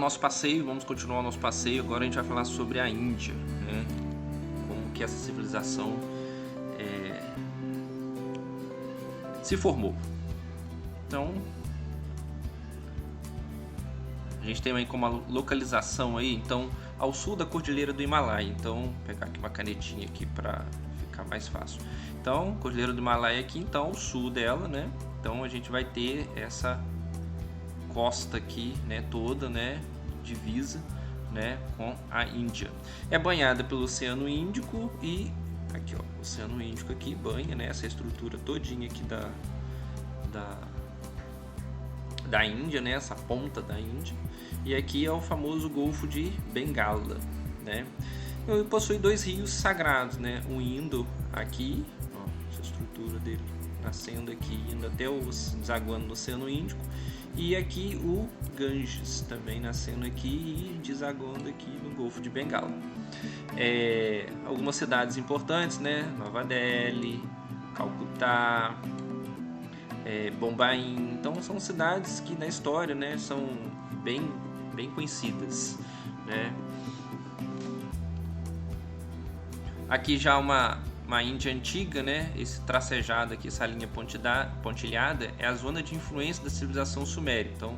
nosso passeio, vamos continuar o nosso passeio. Agora a gente vai falar sobre a Índia, né? Como que essa civilização se formou. Então, a gente tem aí como uma localização aí, então, ao sul da Cordilheira do Himalaia. Então, vou pegar aqui uma canetinha aqui para ficar mais fácil. Então, Cordilheira do Himalaia aqui, então, ao sul dela, né? Então, a gente vai ter essa costa aqui, né, toda, né, divisa, né, com a Índia. É banhada pelo Oceano Índico e aqui, ó, o Oceano Índico aqui banha, né, essa estrutura todinha aqui da Índia, né, essa ponta da Índia. E aqui é o famoso Golfo de Bengala, né? E possui dois rios sagrados, né, o Indo aqui, ó, essa estrutura dele nascendo aqui, indo até desaguando no Oceano Índico, e aqui o Ganges também nascendo aqui e desaguando aqui no Golfo de Bengala. Algumas cidades importantes, né? Nova Delhi, Calcutá, Bombaim. Então são cidades que na história, né, são bem conhecidas, né? Aqui já uma Índia antiga, né? Esse tracejado aqui, essa linha pontilhada, é a zona de influência da civilização suméria. Então,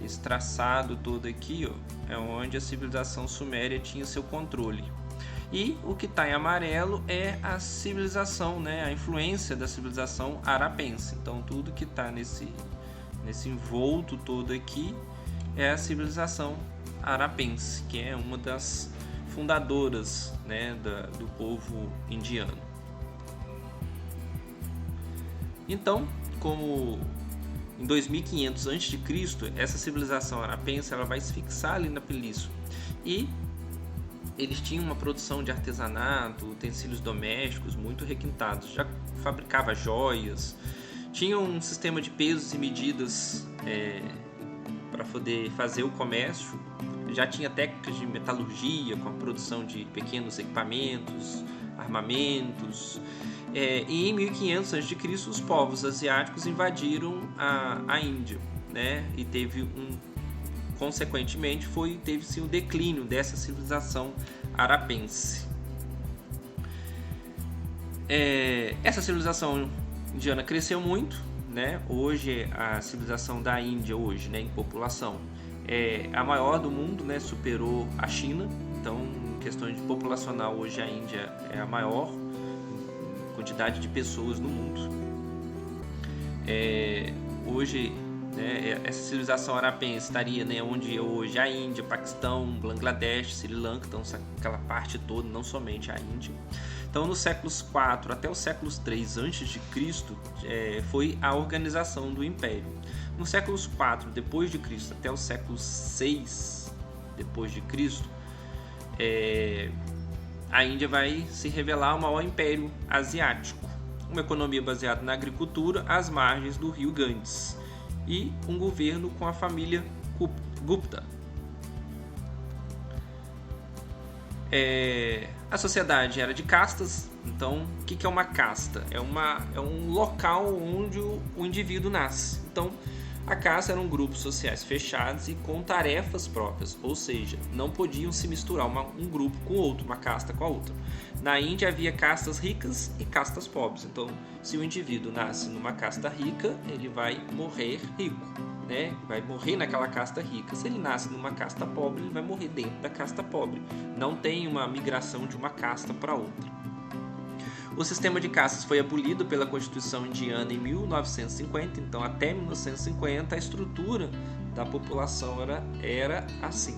esse traçado todo aqui, ó, é onde a civilização suméria tinha seu controle. E o que está em amarelo é a civilização, né? A influência da civilização arapense. Então, tudo que está nesse envolto todo aqui é a civilização arapense, que é uma das fundadoras, né, do povo indiano. Então, como em 2500 a.C., essa civilização arapense ela vai se fixar ali na península. E eles tinham uma produção de artesanato, utensílios domésticos muito requintados, já fabricava joias, tinham um sistema de pesos e medidas para poder fazer o comércio, já tinha técnicas de metalurgia com a produção de pequenos equipamentos, armamentos. E em 1500 a.C. os povos asiáticos invadiram a Índia, né? E consequentemente teve-se um declínio dessa civilização arapense. Essa civilização indiana cresceu muito, né? Hoje a civilização da Índia hoje, né, em população é a maior do mundo, né? Superou a China. Então, em questões de populacional, hoje a Índia é a maior quantidade de pessoas no mundo. Hoje, né, essa civilização arapense estaria, né, onde é hoje a Índia, Paquistão, Bangladesh, Sri Lanka, então aquela parte toda, não somente a Índia. Então, nos séculos 4 até os séculos 3 a.C., foi a organização do Império. Nos séculos 4 depois de Cristo até os séculos 6 depois de Cristo, a Índia vai se revelar o maior império asiático. Uma economia baseada na agricultura às margens do rio Ganges e um governo com a família Gupta. A sociedade era de castas. Então, o que é uma casta? É um local onde o indivíduo nasce. Então, a casta eram grupos sociais fechados e com tarefas próprias, ou seja, não podiam se misturar um grupo com o outro, uma casta com a outra. Na Índia havia castas ricas e castas pobres. Então, se o indivíduo nasce numa casta rica, ele vai morrer rico, né? Vai morrer naquela casta rica. Se ele nasce numa casta pobre, ele vai morrer dentro da casta pobre. Não tem uma migração de uma casta para outra. O sistema de castas foi abolido pela Constituição Indiana em 1950, então até 1950 a estrutura da população era assim.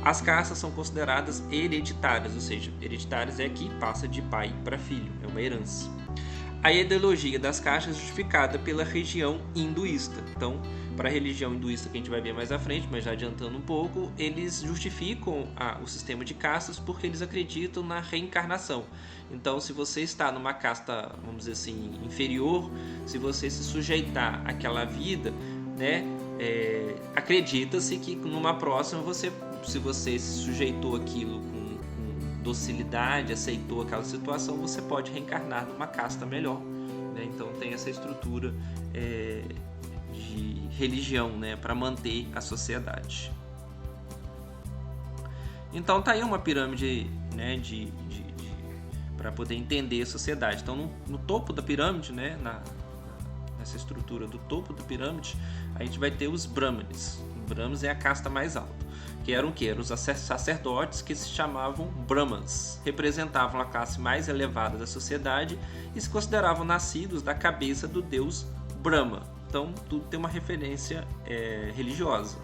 As castas são consideradas hereditárias, ou seja, hereditárias é que passa de pai para filho, é uma herança. A ideologia das castas é justificada pela religião hinduísta. Então, para a religião hinduísta, que a gente vai ver mais à frente, mas já adiantando um pouco, eles justificam o sistema de castas porque eles acreditam na reencarnação. Então, se você está numa casta, vamos dizer assim, inferior, se você se sujeitar àquela vida, né, acredita-se que numa próxima, se você se sujeitou àquilo com docilidade, aceitou aquela situação, você pode reencarnar numa casta melhor, né? Então tem essa estrutura de religião, né, para manter a sociedade. Então tá aí uma pirâmide, né, para poder entender a sociedade. Então no topo da pirâmide, né, nessa estrutura do topo da pirâmide, a gente vai ter os brahmanes. O brahmanes é a casta mais alta, que eram o quê? Eram os sacerdotes que se chamavam brahmanas, representavam a classe mais elevada da sociedade e se consideravam nascidos da cabeça do deus Brahma. Então tudo tem uma referência religiosa.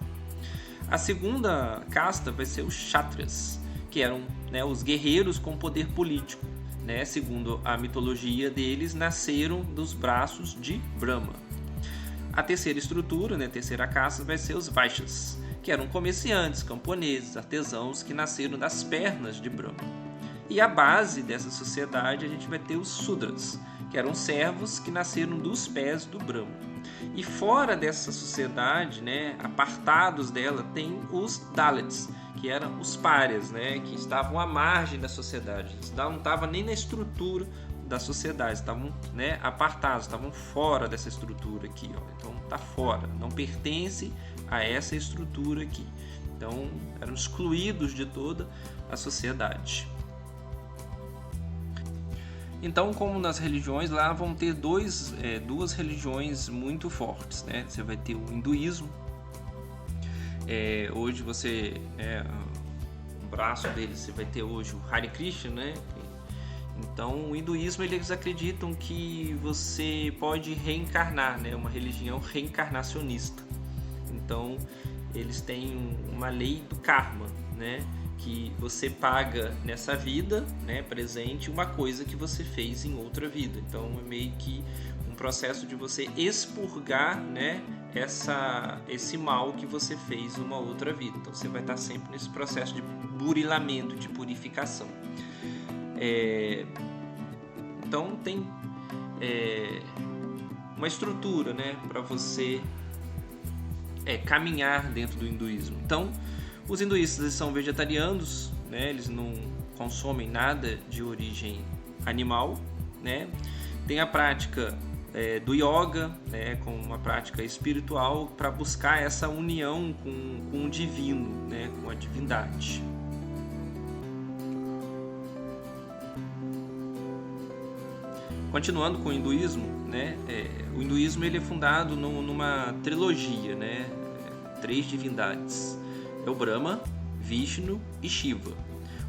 A segunda casta vai ser os kshatriyas, que eram, né, os guerreiros com poder político, né? Segundo a mitologia deles, nasceram dos braços de Brahma. A terceira estrutura, né, a terceira casta, vai ser os vaishyas, que eram comerciantes, camponeses, artesãos que nasceram das pernas de Brahma. E a base dessa sociedade a gente vai ter os sudras, que eram servos que nasceram dos pés do Brahma. E fora dessa sociedade, né, apartados dela, tem os Dalits, que eram os párias, né, que estavam à margem da sociedade. Eles não estavam nem na estrutura da sociedade, estavam, né, apartados, estavam fora dessa estrutura aqui. Ó. Então está fora, não pertence a essa estrutura aqui. Então eram excluídos de toda a sociedade. Então, como nas religiões, lá vão ter duas religiões muito fortes, né? Você vai ter o hinduísmo. Hoje você, um braço deles, você vai ter hoje o Hare Krishna, né? Então, o hinduísmo, eles acreditam que você pode reencarnar, né? Uma religião reencarnacionista. Então, eles têm uma lei do karma, né? Que você paga nessa vida, né, presente, uma coisa que você fez em outra vida. Então é meio que um processo de você expurgar, né, esse mal que você fez numa outra vida. Então você vai estar sempre nesse processo de burilamento, de purificação. Então tem uma estrutura, né, para você caminhar dentro do hinduísmo. Então os hinduístas são vegetarianos, né? Eles não consomem nada de origem animal, né? Tem a prática do yoga, né? Com uma prática espiritual para buscar essa união com o divino, né? Com a divindade. Continuando com o hinduísmo, né? O hinduísmo ele é fundado numa trilogia, né? 3 divindades. É o Brahma, Vishnu e Shiva.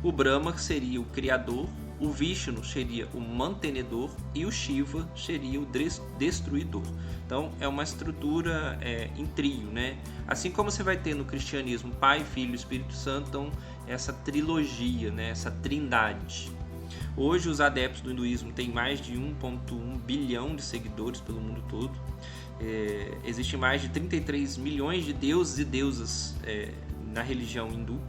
O Brahma seria o criador, o Vishnu seria o mantenedor e o Shiva seria o destruidor. Então é uma estrutura em trio, né? Assim como você vai ter no cristianismo Pai, Filho e Espírito Santo, então essa trilogia, né? Essa trindade. Hoje os adeptos do hinduísmo têm mais de 1,1 bilhão de seguidores pelo mundo todo. Existem mais de 33 milhões de deuses e deusas na religião hindu.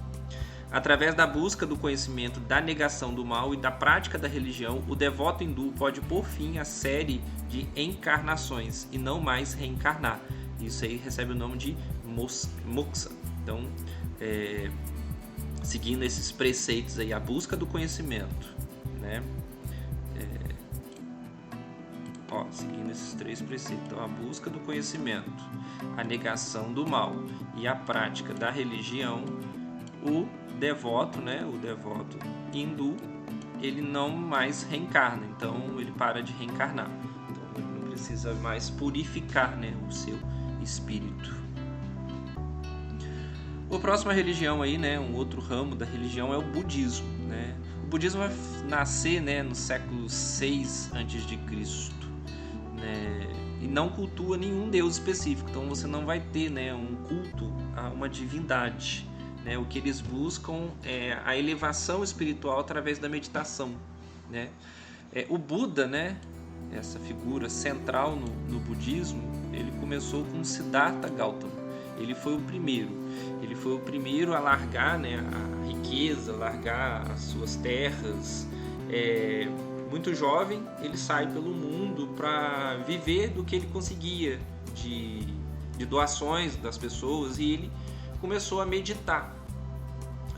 Através da busca do conhecimento, da negação do mal e da prática da religião, o devoto hindu pode pôr fim à série de encarnações e não mais reencarnar. Isso aí recebe o nome de moksha. Então, seguindo esses preceitos aí, a busca do conhecimento, né? Seguindo esses 3 preceitos, então, a busca do conhecimento, a negação do mal e a prática da religião, o devoto, né, o devoto hindu, ele não mais reencarna, então ele para de reencarnar, então ele não precisa mais purificar, né, o seu espírito. A próxima religião aí, né, um outro ramo da religião é o budismo, né? O budismo vai nascer, né, no século 6 a.C., né, e não cultua nenhum deus específico, então você não vai ter, né, um culto a uma divindade, né? O que eles buscam é a elevação espiritual através da meditação, né? O Buda, né, essa figura central no budismo, ele começou com Siddhartha Gautama. Ele foi o primeiro a largar, né, a riqueza, largar as suas terras. Muito jovem, ele sai pelo mundo para viver do que ele conseguia de doações das pessoas, e ele começou a meditar.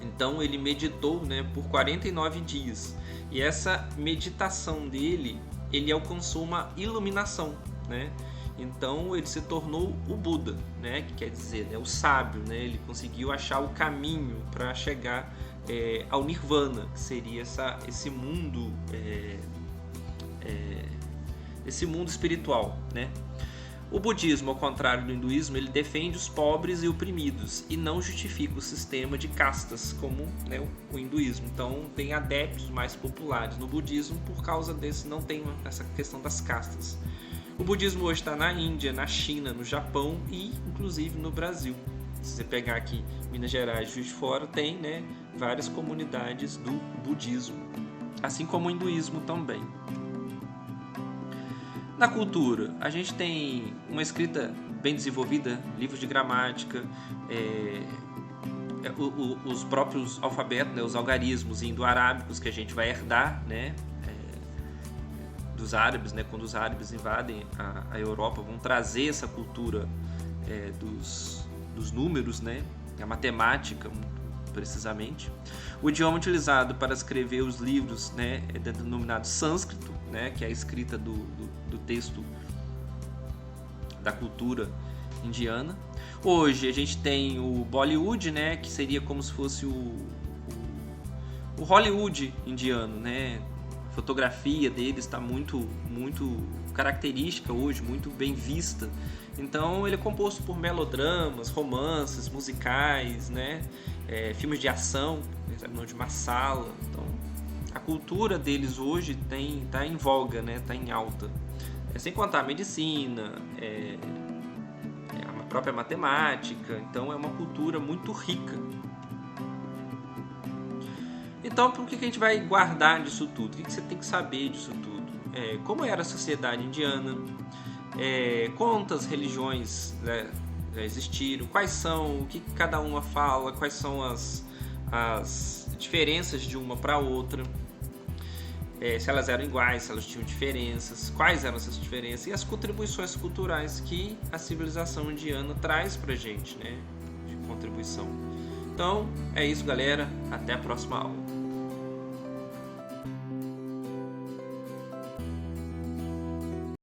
Então ele meditou, né, por 49 dias, e essa meditação dele, ele alcançou uma iluminação, né? Então ele se tornou o Buda, né, que quer dizer, né, o sábio, né? Ele conseguiu achar o caminho para chegar ao Nirvana, que seria esse mundo espiritual, né? O budismo, ao contrário do hinduísmo, ele defende os pobres e oprimidos e não justifica o sistema de castas como, né, o hinduísmo. Então tem adeptos mais populares no budismo por causa desse, não tem essa questão das castas. O budismo hoje está na Índia, na China, no Japão e inclusive no Brasil. Se você pegar aqui Minas Gerais, Juiz de Fora, tem, né, várias comunidades do budismo, assim como o hinduísmo também. Na cultura, a gente tem uma escrita bem desenvolvida, livros de gramática, os próprios alfabetos, né, os algarismos indo-arábicos que a gente vai herdar, né, dos árabes, né, quando os árabes invadem a Europa, vão trazer essa cultura dos números, né, a matemática, precisamente. O idioma utilizado para escrever os livros, né, é denominado sânscrito, né, que é a escrita do texto da cultura indiana. Hoje a gente tem o Bollywood, né, que seria como se fosse o Hollywood indiano, né? A fotografia deles está muito característica hoje, muito bem vista. Então ele é composto por melodramas, romances, musicais, né? Filmes de ação, de Masala. Então a cultura deles hoje está em voga, né? Está em alta. Sem contar a medicina, a própria matemática. Então é uma cultura muito rica. Então, por que a gente vai guardar disso tudo? O que você tem que saber disso tudo? Como era a sociedade indiana? Quantas religiões, né, já existiram? Quais são? O que cada uma fala? Quais são as diferenças de uma para outra? Se elas eram iguais, se elas tinham diferenças, quais eram essas diferenças e as contribuições culturais que a civilização indiana traz pra gente, né, de contribuição. Então, é isso, galera. Até a próxima aula.